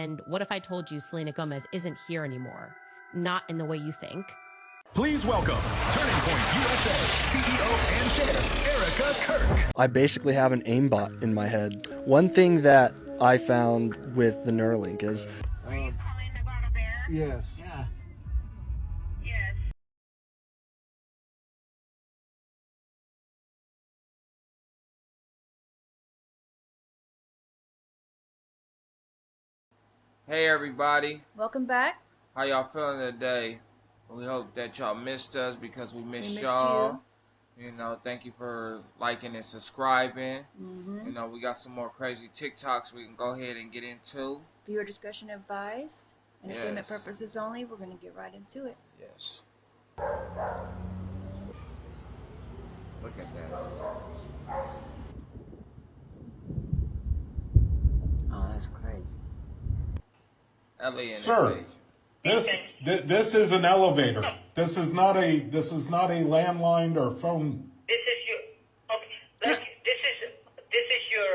And what if I told you Selena Gomez isn't here anymore? Not in the way you think. Please welcome Turning Point USA CEO and Chair, Erica Kirk. I basically have an aimbot in my head. One thing that I found with the Neuralink is... Are you calling about a bear? Yes. Yeah. Yes. Hey everybody, Welcome back. how y'all feeling today? We hope that y'all missed us because we missed missed y'all. You know, thank you for liking and subscribing. Mm-hmm. You know, we got some more crazy TikToks we can go ahead and get into. Viewer discretion advised. Entertainment Yes. purposes only. We're going to get right into it. Yes. Look at that. Oh, that's crazy. Ellie and Sir, this is an elevator. This is not a landline or phone. This is your okay. Like this is your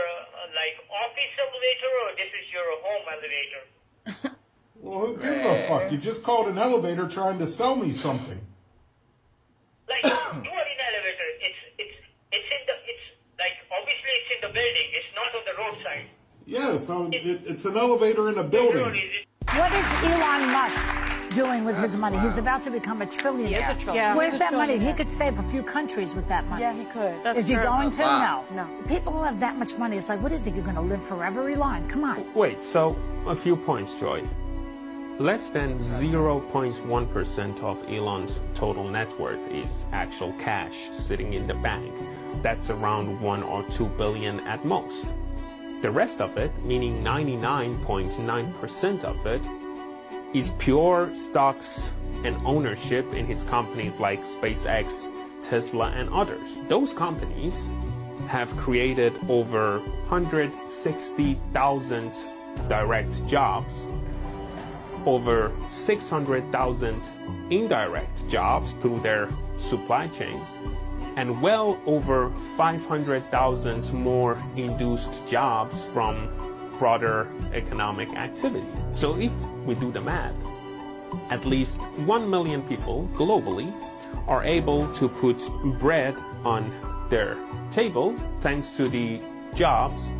like office elevator, or this is your home elevator. Well, who gives a fuck? You just called an elevator trying to sell me something. Like you are in elevator. It's like obviously it's in the building. It's not on the roadside. Yeah, so it's an elevator in a building. What is Elon Musk doing with his money? He's about to become a trillionaire. He is a trillionaire. Yeah, Where's that money? He could save a few countries with that money. Yeah, he could. Is he going to? Wow. No. People who have that much money, it's like, what do you think? You're going to live forever, Elon? Come on. Wait, so a few points, Joy. Less than 0.1% of Elon's total net worth is actual cash sitting in the bank. That's around 1 or 2 billion at most. The rest of it, meaning 99.9% of it, is pure stocks and ownership in his companies like SpaceX, Tesla, and others. Those companies have created over 160,000 direct jobs, over 600,000 indirect jobs through their supply chains, and well over 500,000 more induced jobs from broader economic activity. So if we do the math, at least 1 million people globally are able to put bread on their table thanks to the jobs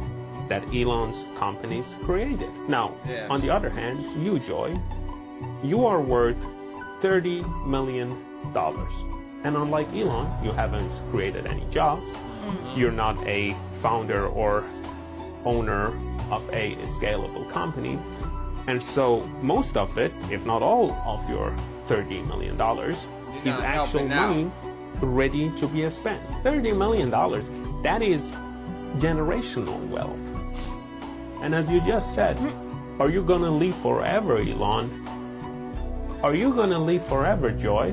that Elon's companies created. Now, Yes. on the other hand, you, Joy, you are worth $30 million. And unlike Elon, you haven't created any jobs. You're not a founder or owner of a scalable company. And so most of it, if not all of your $30 million, is actual money ready to be spent. $30 million, that is generational wealth. And as you just said, are you gonna live forever, Elon? Are you gonna live forever, Joy?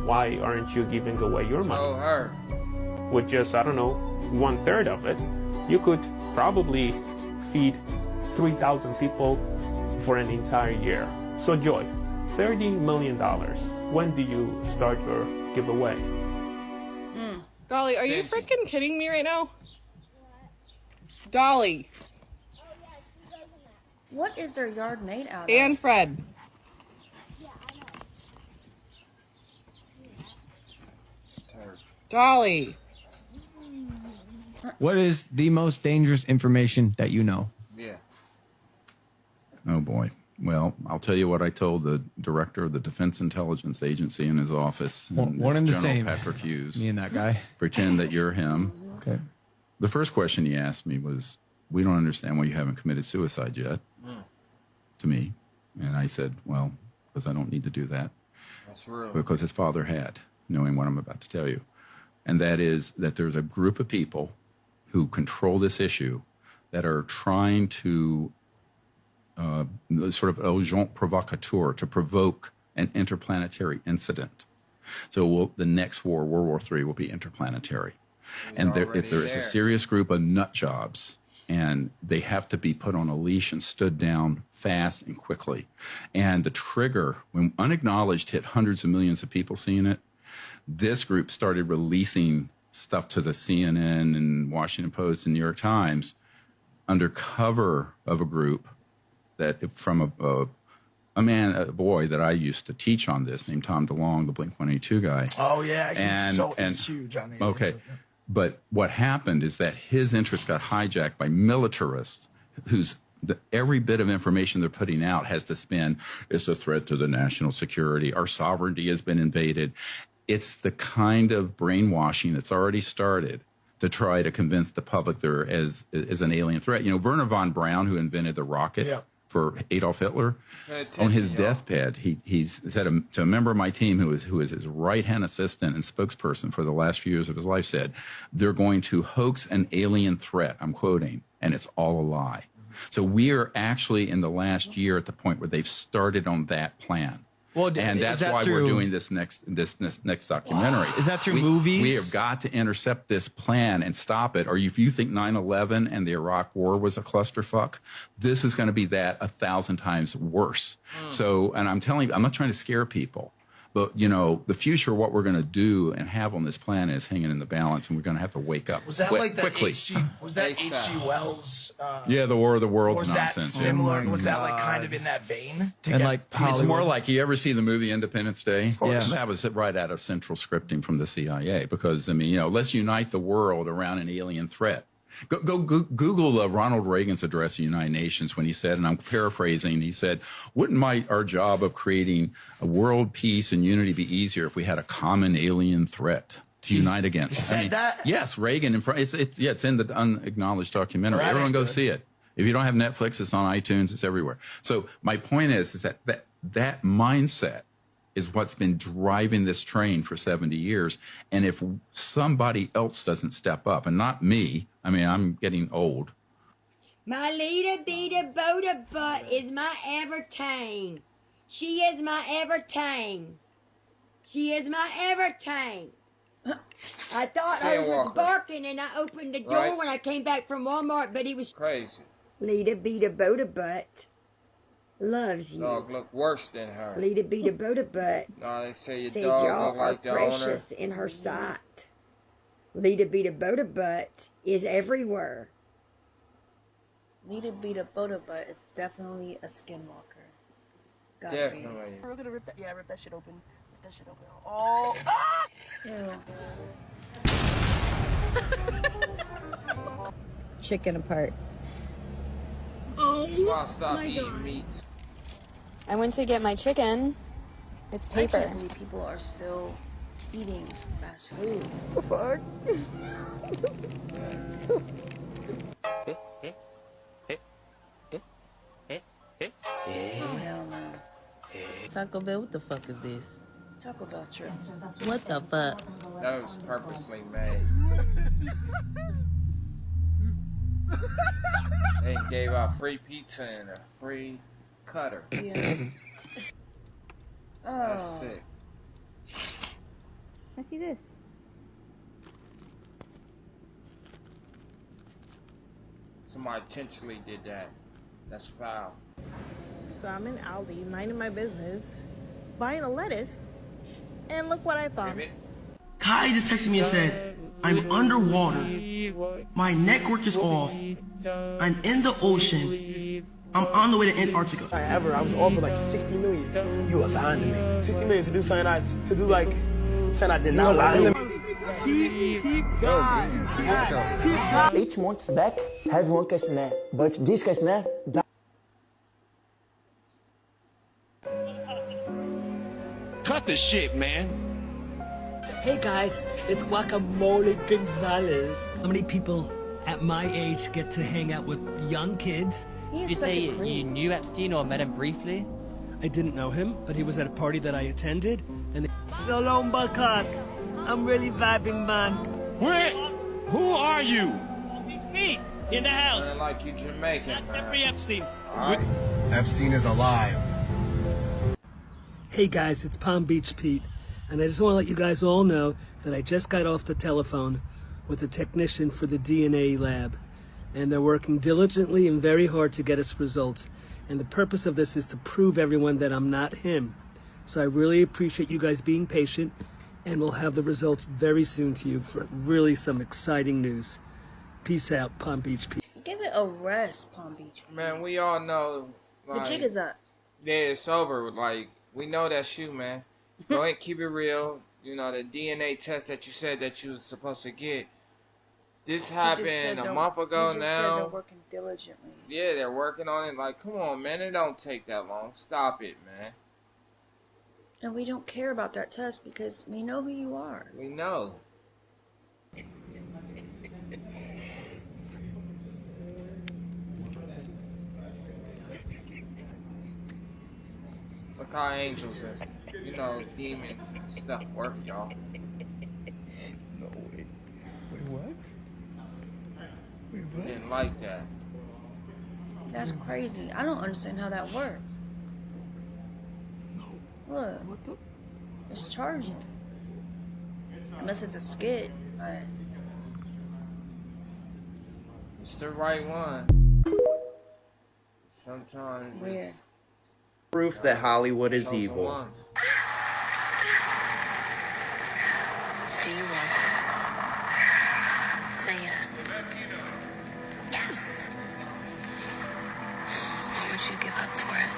Why aren't you giving away your money? Tell her. With just, I don't know, 1/3 of it, you could probably feed 3,000 people for an entire year. So Joy, $30 million. When do you start your giveaway? Dolly, are you freaking kidding me right now? Dolly What is their yard made out of? and Fred. Dolly. What is the most dangerous information that you know? Yeah. Oh, boy. Well, I'll tell you what I told the director of the Defense Intelligence Agency in his office. One and the General same. Patrick Hughes. Me and that guy. Pretend that you're him. Okay. The first question he asked me was, we don't understand why you haven't committed suicide yet, to me. And I said, well, because I don't need to do that. That's real. Because his father had, knowing what I'm about to tell you. And that is that there's a group of people who control this issue that are trying to sort of agent provocateur, to provoke an interplanetary incident. So the next war, World War III, will be interplanetary. And if there is a serious group of nut jobs, and they have to be put on a leash and stood down fast and quickly. And the trigger, when unacknowledged, hit hundreds of millions of people seeing it. This group started releasing stuff to the CNN and Washington Post and New York Times under cover of a group that from a boy that I used to teach on this named Tom DeLong, the Blink-182 guy. Oh yeah, he's huge on the okay. But what happened is that his interest got hijacked by militarists whose every bit of information they're putting out has the spin, it's a threat to the national security, our sovereignty has been invaded. It's the kind of brainwashing that's already started to try to convince the public there is an alien threat. You know, Werner von Braun, who invented the rocket for Adolf Hitler, on his deathbed, he said to a member of my team who is his right-hand assistant and spokesperson for the last few years of his life, said, they're going to hoax an alien threat, I'm quoting, and it's all a lie. So we are actually in the last year at the point where they've started on that plan. Well, and that's why we're doing this next documentary. Is that through movies? We have got to intercept this plan and stop it. Or if you think 9/11 and the Iraq War was a clusterfuck, this is going to be that 1,000 times worse. So, and I'm telling you, I'm not trying to scare people, but you know, the future, what we're going to do and have on this planet is hanging in the balance, and we're going to have to wake up. Was that like that quickly? Was that H.G. Wells? Yeah, the War of the Worlds was nonsense. That similar? Was that like kind of in that vein? And like it's more like, you ever see the movie Independence Day? Yeah, that was right out of central scripting from the CIA. Because I mean, you know, let's unite the world around an alien threat. Go Google Ronald Reagan's address to the United Nations when he said, and I'm paraphrasing, he said, wouldn't our job of creating a world peace and unity be easier if we had a common alien threat to unite against? He said that? Yes, Reagan. It's in the unacknowledged documentary. Right, everyone go see it. If you don't have Netflix, it's on iTunes. It's everywhere. So my point is that mindset is what's been driving this train for 70 years. And if somebody else doesn't step up, and not me, I mean, I'm getting old. My leader beater boater butt is my everything. She is my everything. She is my everything. I thought I was barking and I opened the door when I came back from Walmart, but he was crazy. Leader beater boater butt loves you. Dog look worse than her. Leader beater boater butt. No, they say your says dog y'all look like are the owner. precious in her sight. Leader beater boater butt is everywhere. Leader beater boater butt is definitely a skinwalker. Definitely. We're gonna rip that shit open. Rip that shit open. Oh, ah! Ew. Chicken apart. That's why I stopped eating meats. I went to get my chicken. It's paper. I can't believe people are still eating fast food. The fuck? Oh, hell no. Taco Bell, what the fuck is this? Taco Bell trip. What the fuck? That was purposely made. They gave out free pizza and a free cutter. Yeah. That's sick. I see this. Somebody intentionally did that. That's foul. So I'm in Aldi, minding my business, buying a lettuce, and look what I found. Kai just texted me and said, I'm underwater. My network is off. I'm in the ocean. I'm on the way to Antarctica. I was offered like 60 million. You were lying to me. 60 million to do something I did not lie to me. Keep going. 8 months back, everyone can snap. But this can snap. Cut the shit, man. Hey guys, it's Guacamole Gonzalez. How many people at my age get to hang out with young kids? He is such a creep. You knew Epstein or met him briefly? I didn't know him, but he was at a party that I attended, and so long, Buckheart. I'm really vibing, man. Where? Who are you? It's me, in the house. I like you Jamaican, man. Jeffrey Epstein. All right. Epstein is alive. Hey guys, it's Palm Beach Pete, and I just want to let you guys all know that I just got off the telephone with a technician for the DNA lab, and they're working diligently and very hard to get us results, and the purpose of this is to prove everyone that I'm not him. So I really appreciate you guys being patient, and we'll have the results very soon to you for really some exciting news. Peace out, Palm Beach Pete. Give it a rest, Palm Beach. Man, we all know The jig is up. Yeah, it's over. Like, we know that's you, man. Go ahead, keep it real. You know, the DNA test that you said that you was supposed to get. This happened a month ago he just now. said they're working diligently. Yeah, they're working on it. Like, come on, man. It don't take that long. Stop it, man. And we don't care about that test because we know who you are. We know. Look how angels and, you know, demons and stuff work, y'all. No, wait. Wait, what? Wait, what? Didn't like that. That's crazy. I don't understand how that works. Look. What the? It's charging. Unless it's a skid. But It's the right one. Sometimes it's proof that Hollywood is chosen evil. ones. Do you want this? Say yes. Yes. What would you give up for it?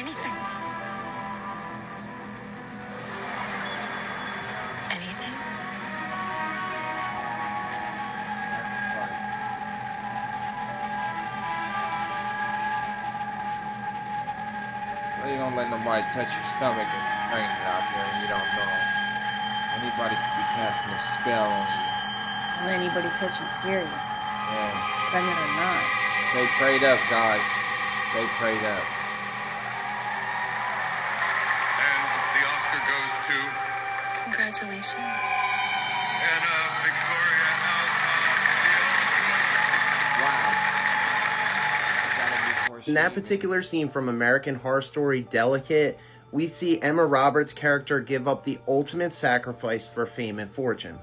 Anything. Anything? Well, you don't let nobody touch your stomach and bring it out there and you don't know. Anybody could be casting a spell on you. don't let anybody touch you, period. Yeah. Pregnant or not. Stay prayed up, guys. Stay prayed up. And the Oscar goes to Congratulations. Anna Victoria In that particular scene from American Horror Story Delicate, we see Emma Roberts' character give up the ultimate sacrifice for fame and fortune.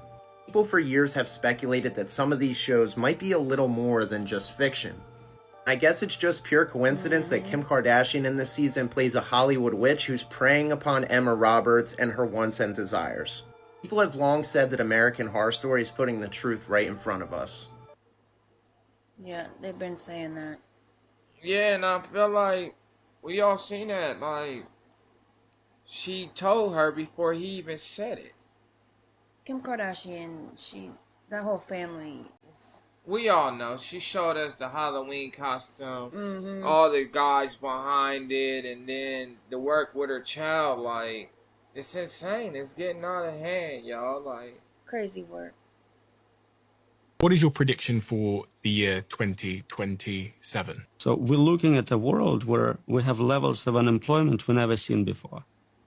People for years have speculated that some of these shows might be a little more than just fiction. I guess it's just pure coincidence that Kim Kardashian in this season plays a Hollywood witch who's preying upon Emma Roberts and her wants and desires. People have long said that American Horror Story is putting the truth right in front of us. Yeah, they've been saying that. Yeah, and I feel like we all seen that. Like, she told her before he even said it. Kim Kardashian, that whole family is... We all know. She showed us the Halloween costume, all the guys behind it, and then the work with her child. Like, it's insane. It's getting out of hand, y'all. Like, crazy work. What is your prediction for the year 2027? So we're looking at a world where we have levels of unemployment we've never seen before.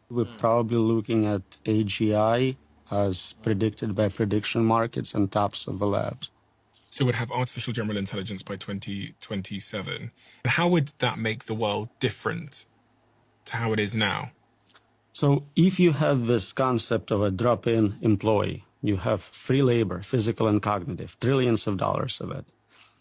We're probably looking at AGI as predicted by prediction markets and tops of the labs. So we'd have artificial general intelligence by 2027. And how would that make the world different to how it is now? So if you have this concept of a drop-in employee, you have free labor, physical and cognitive, trillions of dollars of it.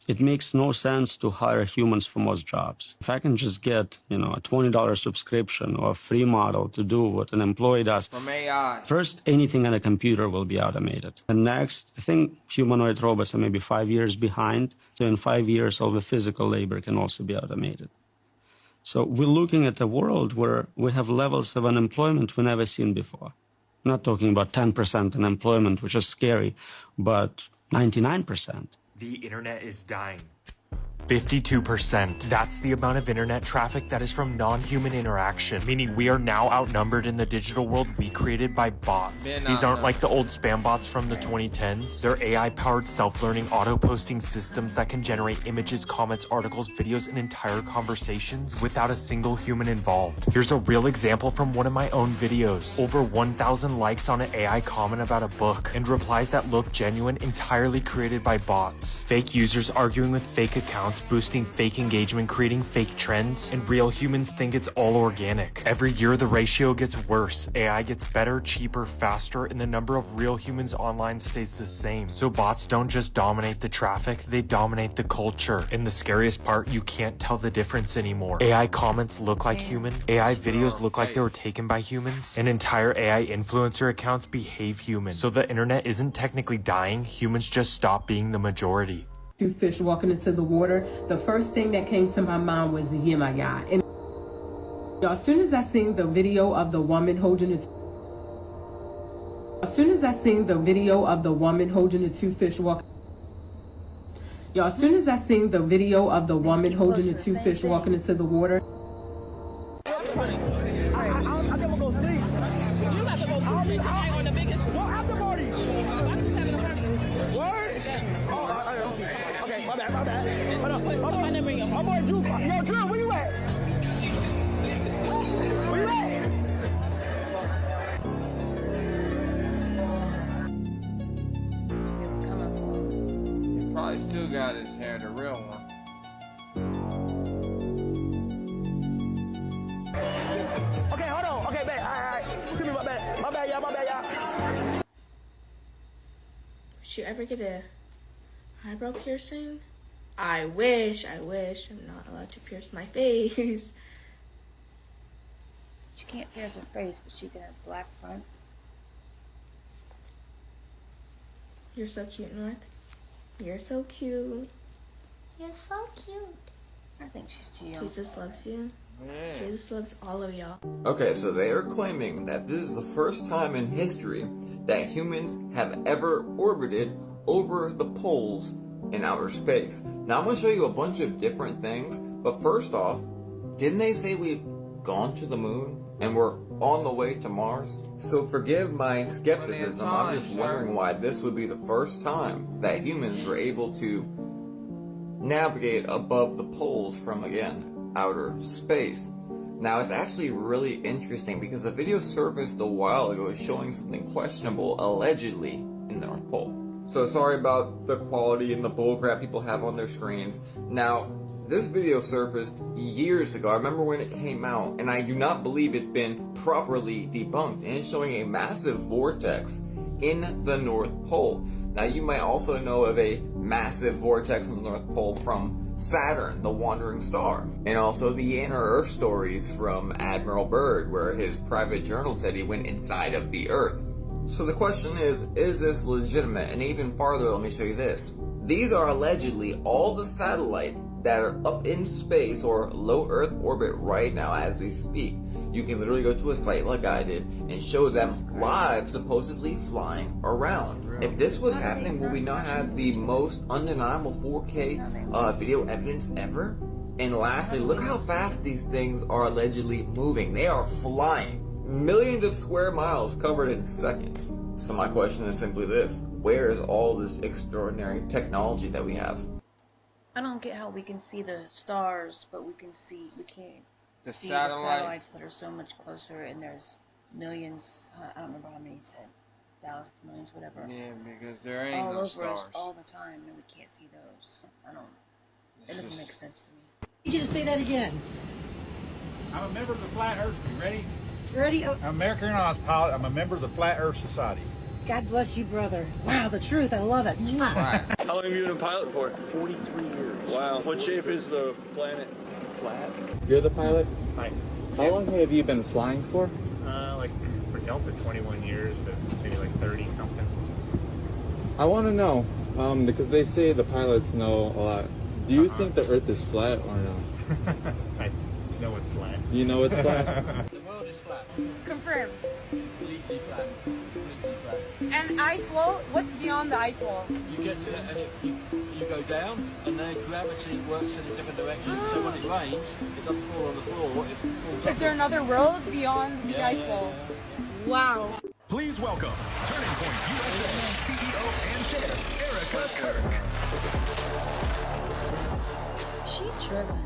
It makes no sense to hire humans for most jobs. If I can just get, a $20 subscription or a free model to do what an employee does, from AI. First, anything on a computer will be automated. And next, I think humanoid robots are maybe 5 years behind. So in 5 years, all the physical labor can also be automated. So we're looking at a world where we have levels of unemployment we've never seen before. I'm not talking about 10% unemployment, which is scary, but 99%. The internet is dying. 52%. That's the amount of internet traffic that is from non-human interaction, meaning we are now outnumbered in the digital world we created by bots. These aren't like the old spam bots from the 2010s. They're AI-powered self-learning auto-posting systems that can generate images, comments, articles, videos, and entire conversations without a single human involved. Here's a real example from one of my own videos. Over 1,000 likes on an AI comment about a book, and replies that look genuine, entirely created by bots. Fake users arguing with fake accounts, boosting fake engagement, creating fake trends, and real humans think it's all organic. Every year the ratio gets worse. AI gets better, cheaper, faster, and the number of real humans online stays the same. So bots don't just dominate the traffic, they dominate the culture. And the scariest part, you can't tell the difference anymore. AI comments look like human, AI videos look like they were taken by humans, and entire AI influencer accounts behave human. So the internet isn't technically dying, humans just stop being the majority. Two fish walking into the water. The first thing that came to my mind was Yemaya. And as soon as I seen the video of the woman holding the two fish walking. Y'all, as soon as I seen the video of the woman holding the two fish walking into the water. Okay, my bad. Hold up. My boy Drew. Yo, Drew, where you at? Where you at? He probably still got his hair, the real one. Okay, hold on. Okay, bad. All right. Excuse me, my bad, y'all. Did you ever get a eyebrow piercing? I wish. I'm not allowed to pierce my face. She can't pierce her face, but she can have black fronts. You're so cute, North. You're so cute. You're so cute. I think she's too young. Jesus loves you. Yeah. Jesus loves all of y'all. Okay, so they are claiming that this is the first time in history that humans have ever orbited over the poles in outer space. Now I'm going to show you a bunch of different things, but first off, didn't they say we've gone to the moon and we're on the way to Mars? So forgive my skepticism, I'm just wondering why this would be the first time that humans were able to navigate above the poles from, again, outer space. Now it's actually really interesting because a video surfaced a while ago showing something questionable allegedly in the North Pole. So sorry about the quality and the bullcrap people have on their screens. Now, this video surfaced years ago. I remember when it came out, and I do not believe it's been properly debunked. And it's showing a massive vortex in the North Pole. Now, you might also know of a massive vortex in the North Pole from Saturn, the wandering star, and also the inner Earth stories from Admiral Byrd, where his private journal said he went inside of the Earth. So the question is this legitimate? And even farther, let me show you this. These are allegedly all the satellites that are up in space or low Earth orbit right now as we speak. You can literally go to a site like I did and show them live, supposedly flying around. If this was happening, would we not have the most undeniable 4K video evidence ever? And lastly, look how fast these things are allegedly moving. They are flying. Millions of square miles covered in seconds. So my question is simply this: where is all this extraordinary technology that we have? I don't get how we can see the stars, but we can't see the satellites that are so much closer, and there's millions, I don't remember how many he said, thousands, millions, whatever. Yeah, because there ain't all no over stars. us all the time, and we can't see those. It doesn't make sense to me. I need you to say that again. I'm a member of the Flat Earth. You ready? Ready? Oh. I'm an American Airlines pilot. I'm a member of the Flat Earth Society. God bless you, brother. Wow, the truth. I love it. Right. How long have you been a pilot for? 43 years. Wow. What shape is the planet? Flat. You're the pilot? Hi. How long have you been flying for? Like for Delta, 21 years, but maybe like 30 something. I want to know, because they say the pilots know a lot. Do you think the Earth is flat or no? I know it's flat. Do you know it's flat? The world is flat. Confirmed. Completely flat. Completely flat. And ice wall? What's beyond the ice wall? You get to it and you go down, and then gravity works in a different direction. So when it rains, it doesn't fall on the floor. What if it falls Is there another world beyond the ice wall? Wow. Please welcome Turning Point USA CEO and Chair Erica Kirk. She tripping.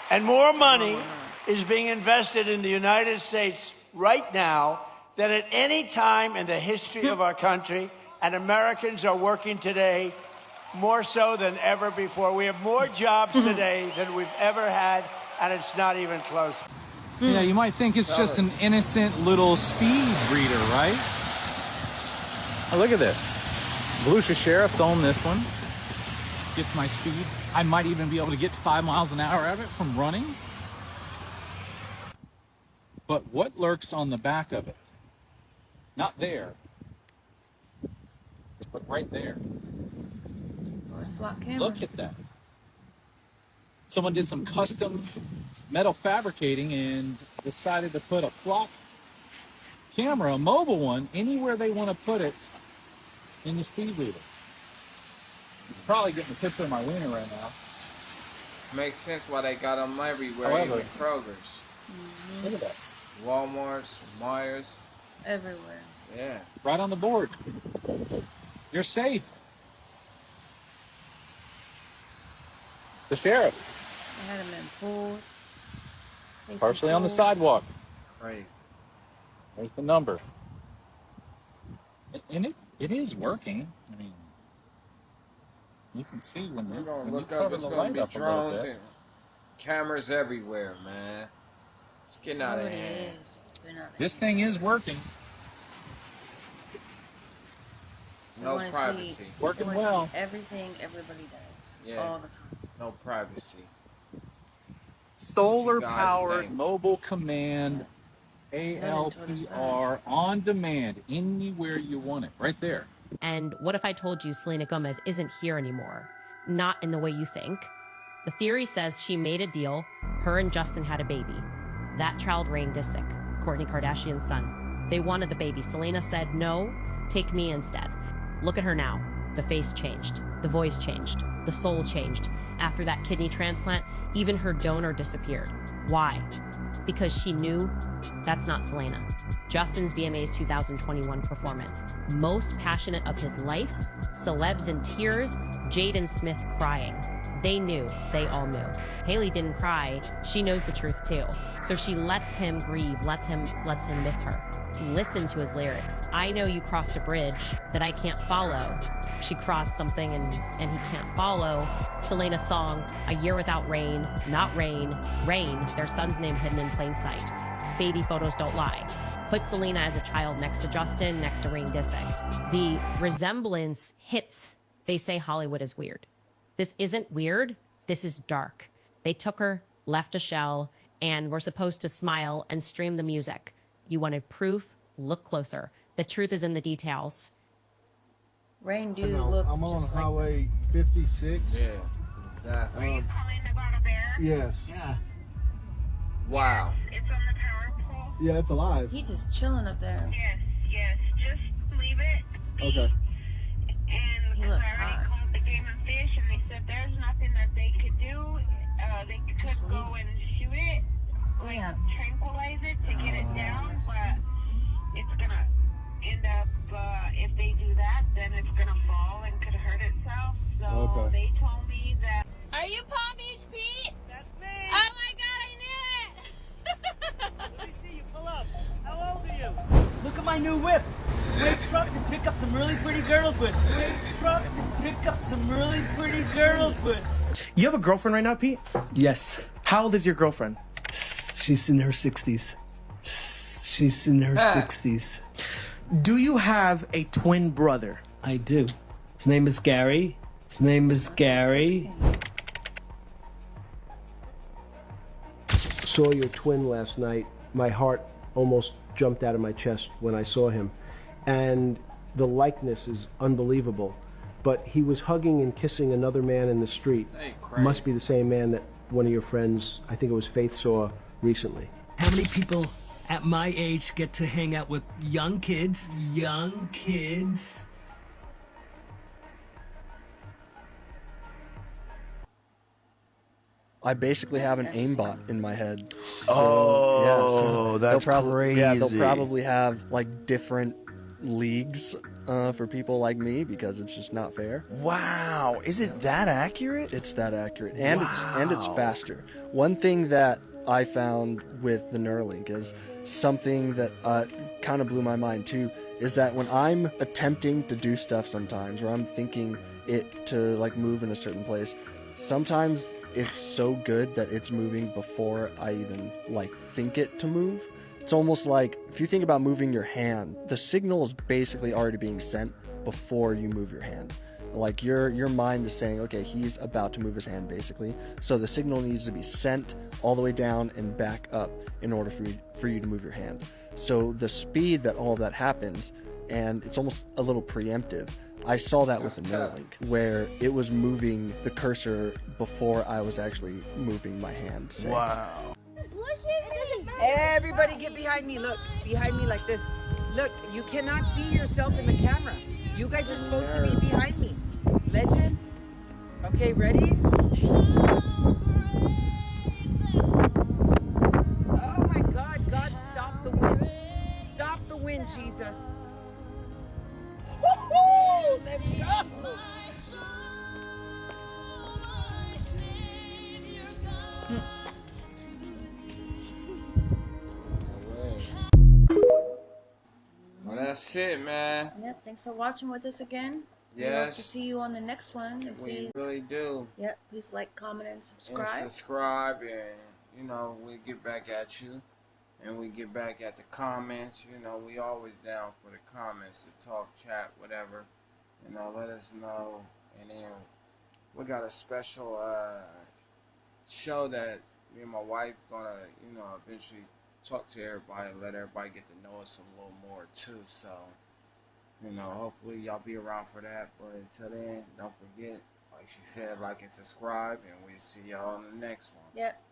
And more money is being invested in the United States right now than at any time in the history of our country. And Americans are working today more so than ever before. We have more jobs today than we've ever had, and it's not even close. Yeah, you might think it's just an innocent little speed reader, right? Oh, look at this. Volusia Sheriff's on this one. Gets my speed. I might even be able to get 5 miles an hour out of it from running. But what lurks on the back of it? Not there, but right there. Or a flat camera. Look at that. Someone did some custom metal fabricating and decided to put a flock camera, a mobile one, anywhere they want to put it in the speed reader. Probably getting a picture of my wiener right now. Makes sense why they got them everywhere, However, even Kroger's. Look at that. Walmart's, Myers. Everywhere. Yeah. Right on the board. You're safe. The sheriff. They had them in pools. Partially on the pools. sidewalk. It's crazy. There's the number. And it is working. I mean, you can see when We're you gonna when look you up. cover It's the gonna light be up a little drones bit. and cameras everywhere, man. It's getting out of It hand. is. It's been out of This thing is working. No wanna privacy. See, Working wanna well. See everything everybody does. Yeah. All the time. No privacy. Solar What you guys powered think? mobile command ALPR on demand anywhere you want it. Right there. And what if I told you Selena Gomez isn't here anymore? Not in the way you think. The theory says she made a deal. Her and Justin had a baby. That child Rain Disick, Kourtney Kardashian's son. They wanted the baby. Selena said, no, take me instead. Look at her now. The face changed. The voice changed. The soul changed. After that kidney transplant, even her donor disappeared. Why? Because she knew that's not Selena. Justin's VMA's 2021 performance. Most passionate of his life, celebs in tears, Jaden Smith crying. They knew, they all knew. Haley didn't cry, she knows the truth too. So she lets him grieve, lets him miss her. Listen to his lyrics. I know you crossed a bridge that I can't follow. She crossed something and he can't follow. Selena's song, A Year Without Rain, not Rain, Rain, their son's name hidden in plain sight. Baby photos don't lie. Put Selena as a child next to Justin, next to Rain Disick. The resemblance hits. They say Hollywood is weird. This isn't weird, this is dark. They took her, left a shell, and were supposed to smile and stream the music. You wanted proof? Look closer. The truth is in the details. Rain do look I'm on just Highway 56. Yeah, exactly. Yes. Yeah. Wow. Yeah, it's alive. He's just chilling up there. Yes, just leave it. Okay. And He because looked I already hot. called the Game and Fish, and they said there's nothing that they could do. They Just could go and shoot it, like tranquilize it to get it down, but it's gonna end up. If they do that, then it's gonna fall and could hurt itself. So they told me that. Are you Palm Beach Pete? That's me. Oh my god, I knew it! Let me see you pull up. How old are you? Look at my new whip. Great truck to pick up some really pretty girls with. Great truck to pick up some really pretty girls with. You have a girlfriend right now, Pete? Yes. How old is your girlfriend? She's in her 60s. She's in her 60s. Do you have a twin brother? I do. His name is Gary. His name is Gary. Saw your twin last night. My heart almost jumped out of my chest when I saw him. And the likeness is unbelievable. But he was hugging and kissing another man in the street. Must be the same man that one of your friends, I think it was Faith, saw recently. How many people at my age get to hang out with young kids? Young kids. I basically have an aimbot in my head. So, Oh, that's they'll crazy. Yeah, they'll probably have like different leagues for people like me because it's just not fair. Wow, is it that accurate? It's that accurate, and it's faster. One thing that I found with the Neuralink is something that kind of blew my mind too, is that when I'm attempting to do stuff sometimes, or I'm thinking it to like move in a certain place, sometimes it's so good that it's moving before I even like think it to move. It's almost like if you think about moving your hand, the signal is basically already being sent before you move your hand. Like your mind is saying, okay, he's about to move his hand basically. So the signal needs to be sent all the way down and back up in order for you to move your hand. So the speed that all of that happens, and it's almost a little preemptive. I saw that with the Neuralink, where it was moving the cursor before I was actually moving my hand. Say. Wow. Everybody get behind me. Look, behind me like this. Look, you cannot see yourself in the camera. You guys are supposed to be behind me. Legend? Okay, ready? Oh my God, God, stop the wind. Stop the wind, Jesus. Woo-hoo! Let's go! Well, that's it, man. Yep. Thanks for watching with us again. Yes. We hope to see you on the next one. And please, we really do. Yep. Please like, comment, and subscribe. And subscribe, and you know, we get back at you, and we get back at the comments. You know, we always down for the comments to talk, chat, whatever. You know, let us know, and then we got a special show that me and my wife gonna, you know, eventually talk to everybody, let everybody get to know us a little more too. So, you know, hopefully y'all be around for that. But until then, don't forget, like she said, like and subscribe, and we'll see y'all on the next one. Yep.